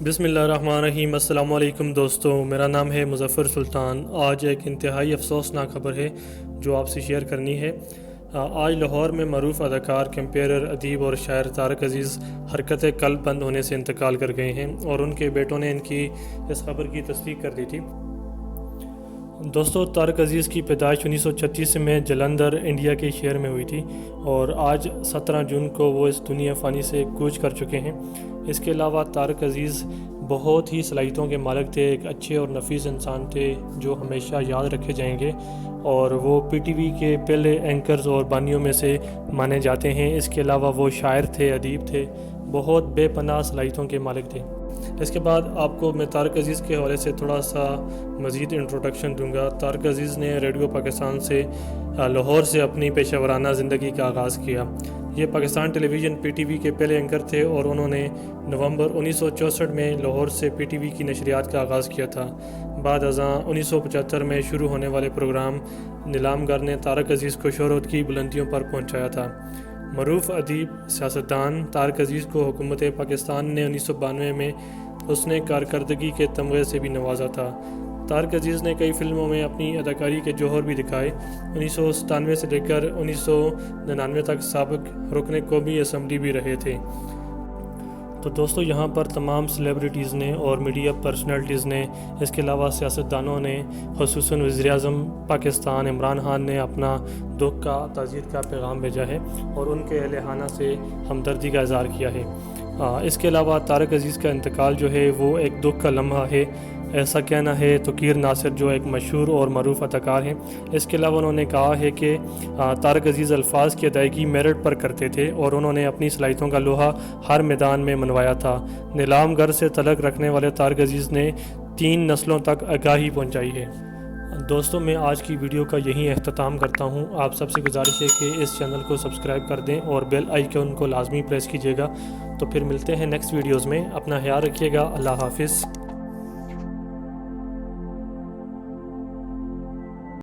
بسم اللہ الرحمن الرحیم۔ السلام علیکم دوستو، میرا نام ہے مظفر سلطان۔ آج ایک انتہائی افسوسناک خبر ہے جو آپ سے شیئر کرنی ہے۔ آج لاہور میں معروف اداکار، کمپیرر، ادیب اور شاعر طارق عزیز حرکت قلب بند ہونے سے انتقال کر گئے ہیں، اور ان کے بیٹوں نے ان کی اس خبر کی تصدیق کر دی تھی۔ دوستو، طارق عزیز کی پیدائش 1936 میں جلندھر، انڈیا کے شہر میں ہوئی تھی، اور آج 17 جون کو وہ اس دنیا فانی سے کوچ کر چکے ہیں۔ اس کے علاوہ طارق عزیز بہت ہی صلاحیتوں کے مالک تھے، ایک اچھے اور نفیس انسان تھے جو ہمیشہ یاد رکھے جائیں گے، اور وہ پی ٹی وی کے پہلے اینکرز اور بانیوں میں سے مانے جاتے ہیں۔ اس کے علاوہ وہ شاعر تھے، ادیب تھے، بہت بے پناہ صلاحیتوں کے مالک تھے۔ اس کے بعد آپ کو میں طارق عزیز کے حوالے سے تھوڑا سا مزید انٹروڈکشن دوں گا۔ طارق عزیز نے ریڈیو پاکستان سے لاہور سے اپنی پیشہ ورانہ زندگی کا آغاز کیا۔ یہ پاکستان ٹیلی ویژن پی ٹی وی کے پہلے اینکر تھے، اور انہوں نے نومبر 1964 میں لاہور سے پی ٹی وی کی نشریات کا آغاز کیا تھا۔ بعد ازاں 1975 میں شروع ہونے والے پروگرام نیلام گھر نے طارق عزیز کو شہرت کی بلندیوں پر پہنچایا تھا۔ معروف ادیب، سیاستدان طارق عزیز کو حکومت پاکستان نے 1992 میں حسن کارکردگی کے تمغے سے بھی نوازا تھا۔ طارق عزیز نے کئی فلموں میں اپنی اداکاری کے جوہر بھی دکھائے۔ 1997 سے لے کر 1999 تک سابق رکن قومی اسمبلی بھی رہے تھے۔ تو دوستو، یہاں پر تمام سیلیبریٹیز نے اور میڈیا پرسنالٹیز نے، اس کے علاوہ سیاستدانوں نے، خصوصاً وزیر اعظم پاکستان عمران خان نے اپنا دکھ کا، تعزیت کا پیغام بھیجا ہے، اور ان کے اہل خانہ سے ہمدردی کا اظہار کیا ہے۔ اس کے علاوہ طارق عزیز کا انتقال جو ہے وہ ایک دکھ کا لمحہ ہے، ایسا کہنا ہے توقیر ناصر جو ایک مشہور اور معروف اداکار ہیں۔ اس کے علاوہ انہوں نے کہا ہے کہ طارق عزیز الفاظ کی ادائیگی میرٹ پر کرتے تھے، اور انہوں نے اپنی صلاحیتوں کا لوہا ہر میدان میں منوایا تھا۔ نیلام گھر سے تعلق رکھنے والے طارق عزیز نے 3 نسلوں تک آگاہی پہنچائی ہے۔ دوستو، میں آج کی ویڈیو کا یہی اختتام کرتا ہوں۔ آپ سب سے گزارش ہے کہ اس چینل کو سبسکرائب کر دیں اور بیل آئیکن کو لازمی پریس کیجیے گا۔ تو پھر ملتے ہیں نیکسٹ ویڈیوز میں۔ اپنا خیال رکھیے گا۔ اللہ حافظ۔